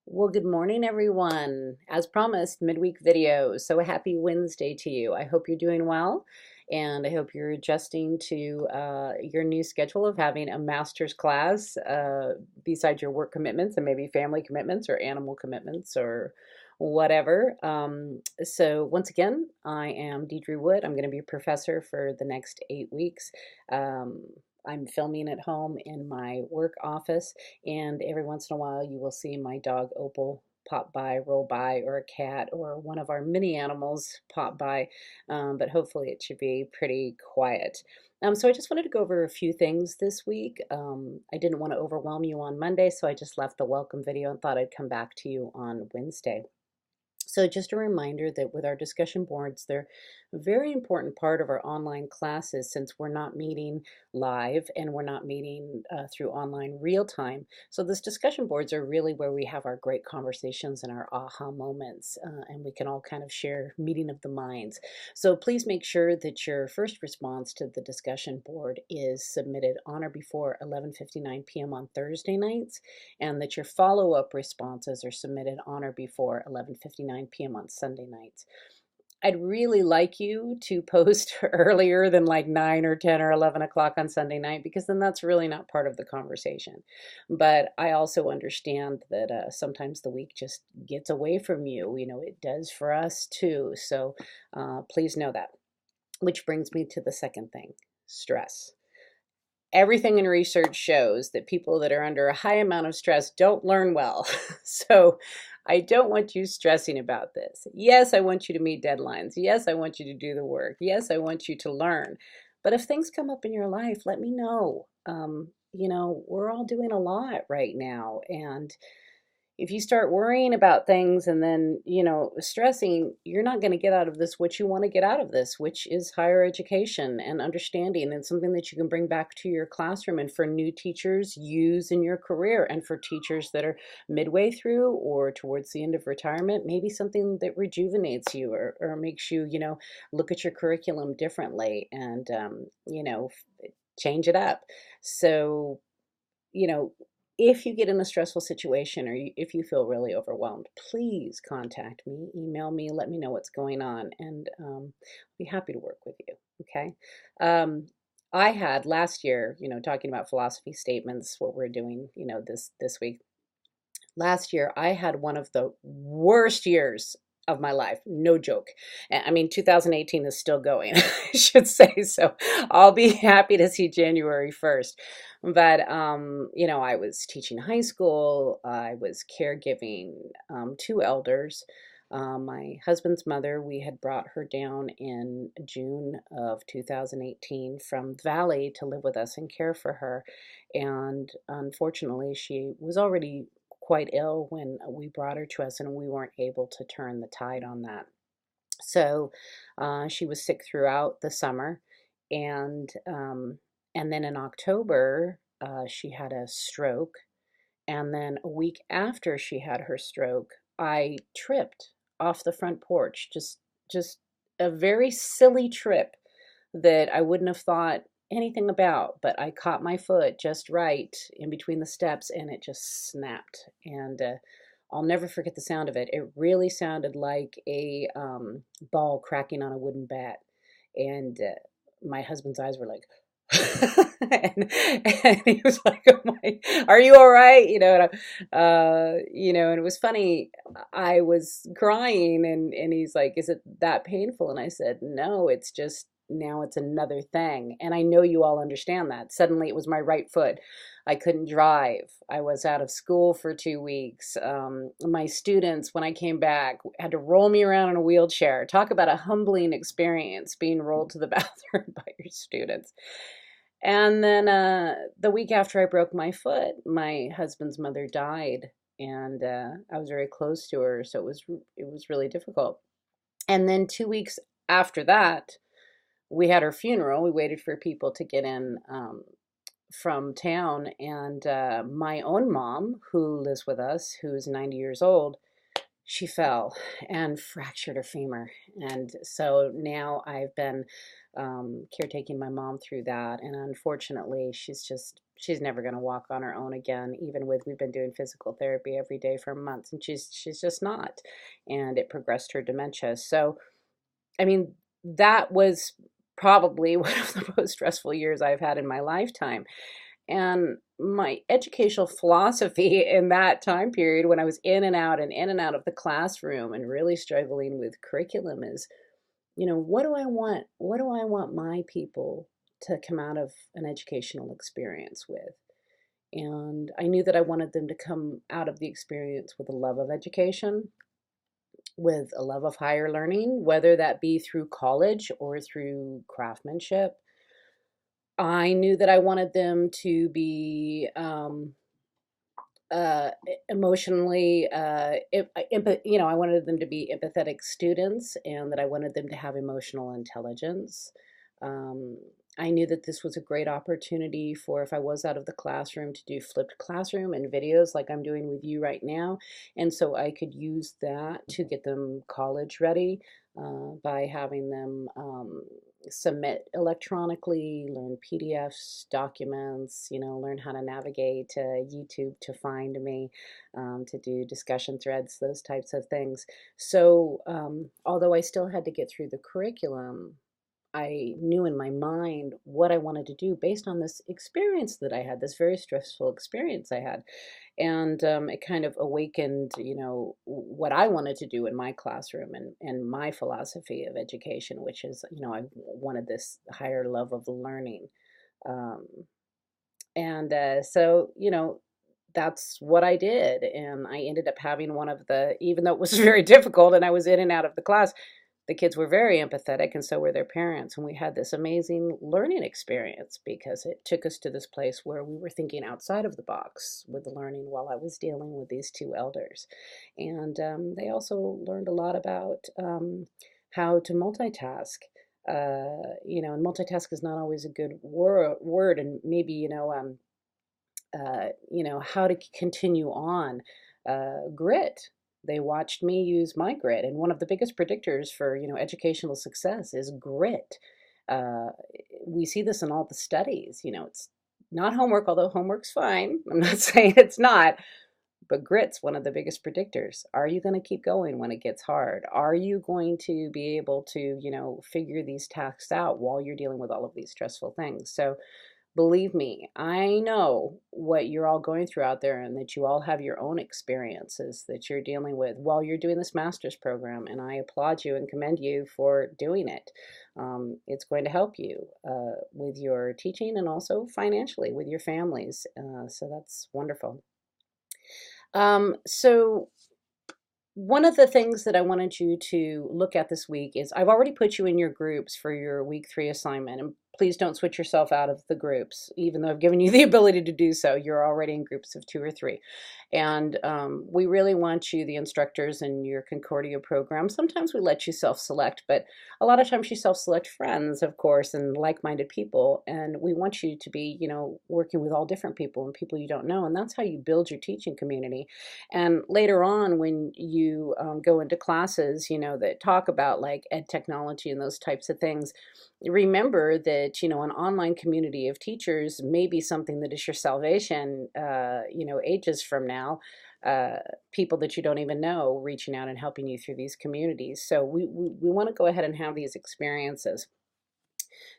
Well, good morning, everyone. As promised, midweek video. So happy Wednesday to you. I hope you're doing well, and I hope you're adjusting to your new schedule of having a master's class besides your work commitments and maybe family commitments or animal commitments or whatever. So once again, I am Deidre Wood. I'm going to be a professor for the next 8 weeks. Um, I'm filming at home in my work office, and every once in a while you will see my dog Opal pop by, roll by, or a cat or one of our mini animals pop by, but hopefully it should be pretty quiet. So I just wanted to go over a few things this week. I didn't want to overwhelm you on Monday, so I just left the welcome video and thought I'd come back to you on Wednesday. So just a reminder that with our discussion boards, they're a very important part of our online classes since we're not meeting live and we're not meeting through online real time. So these discussion boards are really where we have our great conversations and our aha moments, and we can all kind of share meeting of the minds. So please make sure that your first response to the discussion board is submitted on or before 11:59 p.m. on Thursday nights, and that your follow-up responses are submitted on or before 11:59 p.m. on Sunday nights. I'd really like you to post earlier than like 9 or 10 or 11 o'clock on Sunday night, because then that's really not part of the conversation. But I also understand that sometimes the week just gets away from you. You know, it does for us too. So please know that. Which brings me to the second thing, stress. Everything in research shows that people that are under a high amount of stress don't learn well. So I don't want you stressing about this. Yes, I want you to meet deadlines. Yes, I want you to do the work. Yes, I want you to learn. But if things come up in your life, let me know. We're all doing a lot right now. And if you start worrying about things and then, stressing, you're not going to get out of this what you want to get out of this, which is higher education and understanding, and something that you can bring back to your classroom and for new teachers use in your career, and for teachers that are midway through or towards the end of retirement, maybe something that rejuvenates you, or makes you, look at your curriculum differently and, change it up. So, you know, if you get in a stressful situation, or if you feel really overwhelmed, please contact me, email me, let me know what's going on, and I'll be happy to work with you. Okay. Um, I had last year, talking about philosophy statements, what we're doing, this week. Last year, I had one of the worst years of my life. No joke. I mean, 2018 is still going, I should say. So I'll be happy to see January 1st. But, I was teaching high school. I was caregiving two elders. My husband's mother, we had brought her down in June of 2018 from Valley to live with us and care for her. And unfortunately, she was already quite ill when we brought her to us, and we weren't able to turn the tide on that. So she was sick throughout the summer, and then in October she had a stroke, and then a week after she had her stroke, I tripped off the front porch. Just a very silly trip that I wouldn't have thought anything about, but I caught my foot just right in between the steps and it just snapped. And I'll never forget the sound of it. It really sounded like a ball cracking on a wooden bat. And my husband's eyes were like, and he was like, "Oh my, are you all right?" And it was funny. I was crying, and he's like, "Is it that painful?" And I said, "No, it's just now it's another thing." And I know you all understand that. Suddenly, it was my right foot. I couldn't drive. I was out of school for 2 weeks. My students, when I came back, had to roll me around in a wheelchair. Talk about a humbling experience, being rolled to the bathroom by your students. And then the week after I broke my foot, my husband's mother died, and I was very close to her, so it was really difficult. And then 2 weeks after that, we had her funeral. We waited for people to get in from town, and my own mom, who lives with us, who's 90 years old, she fell and fractured her femur. And so now I've been caretaking my mom through that. And unfortunately, she's never going to walk on her own again, even with we've been doing physical therapy every day for months, and she's just not. And it progressed her dementia. So, I mean, that was probably one of the most stressful years I've had in my lifetime. And my educational philosophy in that time period, when I was in and out and in and out of the classroom and really struggling with curriculum, is, what do I want? What do I want my people to come out of an educational experience with? And I knew that I wanted them to come out of the experience with a love of education, with a love of higher learning, whether that be through college or through craftsmanship. I knew that I wanted them to be emotionally, I wanted them to be empathetic students, and that I wanted them to have emotional intelligence. Um, I knew that this was a great opportunity for, if I was out of the classroom, to do flipped classroom and videos like I'm doing with you right now. And so I could use that to get them college ready, by having them submit electronically, learn PDFs, documents, learn how to navigate YouTube to find me, to do discussion threads, those types of things. So, although I still had to get through the curriculum, I knew in my mind what I wanted to do based on this experience that I had, this very stressful experience I had. And it kind of awakened, what I wanted to do in my classroom, and my philosophy of education, which is, I wanted this higher love of learning. Um, and so, that's what I did. And I ended up having one of the, even though it was very difficult and I was in and out of the class, the kids were very empathetic, and so were their parents. And we had this amazing learning experience because it took us to this place where we were thinking outside of the box with the learning while I was dealing with these two elders. And they also learned a lot about how to multitask. And multitask is not always a good word, and maybe, how to continue on. Grit. They watched me use my grit, and one of the biggest predictors for, educational success is grit. Uh, we see this in all the studies. It's not homework, although homework's fine. I'm not saying it's not, but grit's one of the biggest predictors. Are you going to keep going when it gets hard? Are you going to be able to, figure these tasks out while you're dealing with all of these stressful things? So, believe me, I know what you're all going through out there, and that you all have your own experiences that you're dealing with while you're doing this master's program. And I applaud you and commend you for doing it. It's going to help you with your teaching, and also financially with your families. So that's wonderful. So one of the things that I wanted you to look at this week is, I've already put you in your groups for your week 3 assignment. And please don't switch yourself out of the groups, even though I've given you the ability to do so. You're already in groups of 2 or 3. And we really want you, the instructors in your Concordia program. Sometimes we let you self-select, but a lot of times you self-select friends, of course, and like-minded people. And we want you to be, working with all different people and people you don't know. And that's how you build your teaching community. And later on, when you go into classes, that talk about like ed technology and those types of things, remember that, an online community of teachers may be something that is your salvation, ages from now. Uh, People that you don't even know reaching out and helping you through these communities. So we want to go ahead and have these experiences.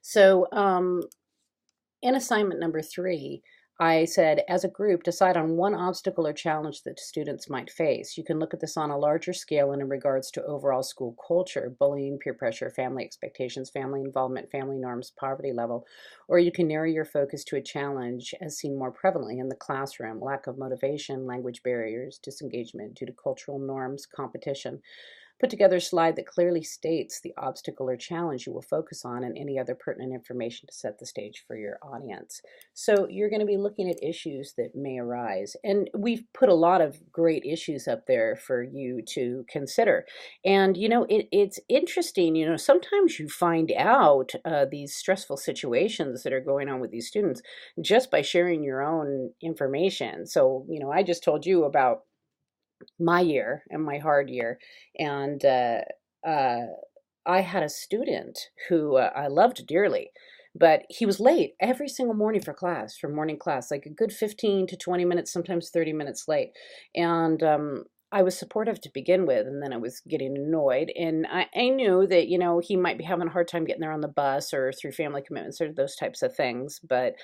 So in assignment number 3, I said, as a group, decide on one obstacle or challenge that students might face. You can look at this on a larger scale and in regards to overall school culture, bullying, peer pressure, family expectations, family involvement, family norms, poverty level, or you can narrow your focus to a challenge as seen more prevalently in the classroom: lack of motivation, language barriers, disengagement due to cultural norms, competition. Put together a slide that clearly states the obstacle or challenge you will focus on, and any other pertinent information to set the stage for your audience. So you're going to be looking at issues that may arise. And we've put a lot of great issues up there for you to consider. And, it's interesting, sometimes you find out these stressful situations that are going on with these students just by sharing your own information. So, I just told you about my year and my hard year. And uh, I had a student who I loved dearly, but he was late every single morning for class, for morning class, like a good 15 to 20 minutes, sometimes 30 minutes late. And I was supportive to begin with, and then I was getting annoyed. And I knew that, he might be having a hard time getting there on the bus or through family commitments or those types of things. But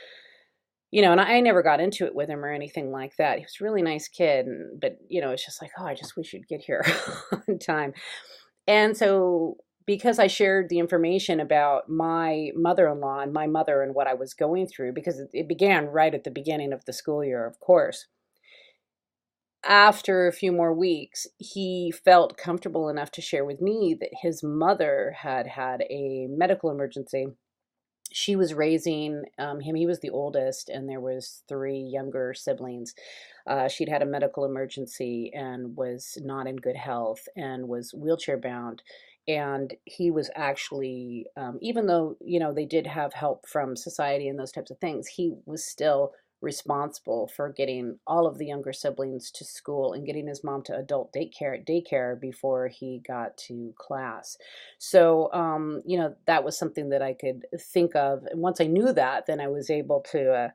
and I never got into it with him or anything like that. He was a really nice kid, but it's just like, oh, I just wish you'd get here on time. And so, because I shared the information about my mother-in-law and my mother and what I was going through, because it began right at the beginning of the school year, of course. After a few more weeks, he felt comfortable enough to share with me that his mother had had a medical emergency. She was raising him. He was the oldest, and there was three younger siblings. She'd had a medical emergency and was not in good health and was wheelchair bound. And he was actually, even though they did have help from society and those types of things, he was still responsible for getting all of the younger siblings to school and getting his mom to adult daycare before he got to class. So, that was something that I could think of. And once I knew that, then I was able to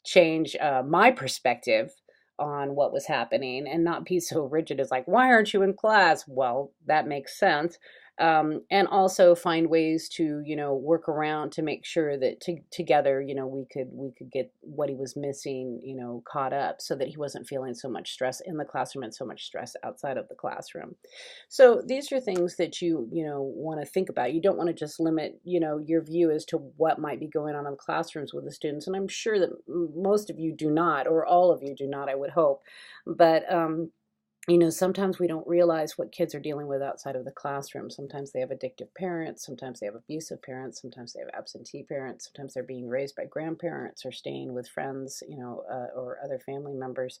change my perspective on what was happening and not be so rigid as like, why aren't you in class? Well, that makes sense. And also find ways to work around to make sure that together we could get what he was missing caught up, so that he wasn't feeling so much stress in the classroom and so much stress outside of the classroom. So these are things that you want to think about. You don't want to just limit your view as to what might be going on in the classrooms with the students, and I'm sure that most of you do not, or all of you do not, I would hope. But sometimes we don't realize what kids are dealing with outside of the classroom. Sometimes they have addictive parents, sometimes they have abusive parents, sometimes they have absentee parents, sometimes they're being raised by grandparents or staying with friends, or other family members.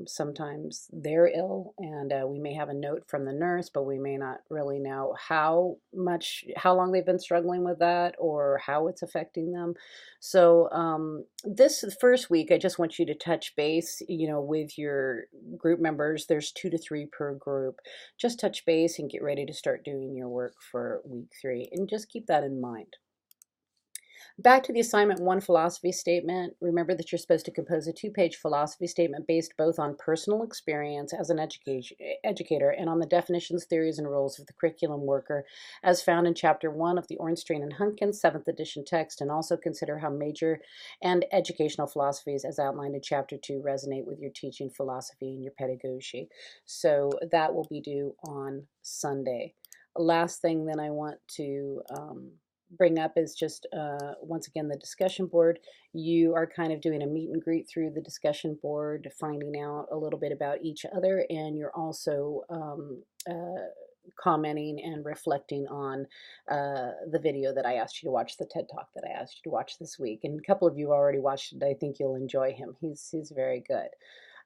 Sometimes they're ill, and we may have a note from the nurse, but we may not really know how long they've been struggling with that or how it's affecting them. So, this first week, I just want you to touch base, with your group members. There's 2 to 3 per group. Just touch base and get ready to start doing your work for week 3, and just keep that in mind. Back to the assignment 1 philosophy statement. Remember that you're supposed to compose a 2-page philosophy statement based both on personal experience as an educator and on the definitions, theories, and rules of the curriculum worker as found in Chapter 1 of the Ornstein and Hunkins 7th edition text, and also consider how major and educational philosophies as outlined in Chapter 2 resonate with your teaching philosophy and your pedagogy. So that will be due on Sunday. Last thing then I want to bring up is just once again the discussion board. You are kind of doing a meet and greet through the discussion board, finding out a little bit about each other, and you're also commenting and reflecting on the video that I asked you to watch, the TED Talk that I asked you to watch this week. And a couple of you already watched it. I think you'll enjoy him. He's very good.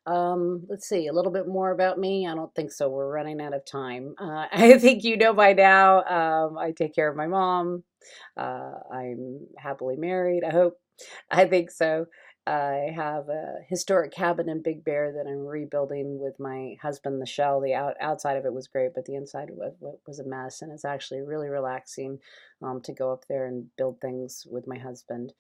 Let's see, a little bit more about me. I don't think so. We're running out of time. I think you know by now, I take care of my mom. I'm happily married, I hope. I think so. I have a historic cabin in Big Bear that I'm rebuilding with my husband. The shell, the outside of it was great, but the inside was a mess, and it's actually really relaxing to go up there and build things with my husband.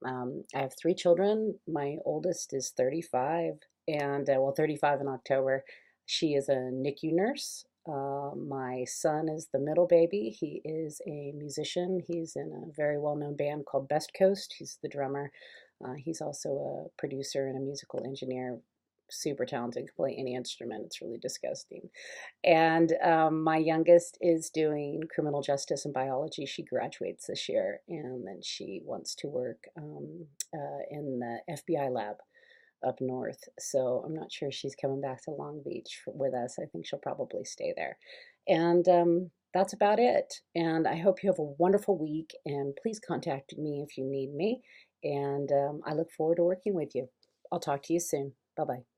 I have 3 children. My oldest is 35, and 35 in October. She is a NICU nurse. My son is the middle baby. He is a musician. He's in a very well-known band called Best Coast. He's the drummer. He's also a producer and a musical engineer. Super talented, can play any instrument. It's really disgusting. And my youngest is doing criminal justice and biology. She graduates this year, and then she wants to work in the FBI lab up north. So I'm not sure she's coming back to Long Beach with us. I think she'll probably stay there. And that's about it. And I hope you have a wonderful week. And please contact me if you need me. And I look forward to working with you. I'll talk to you soon. Bye bye.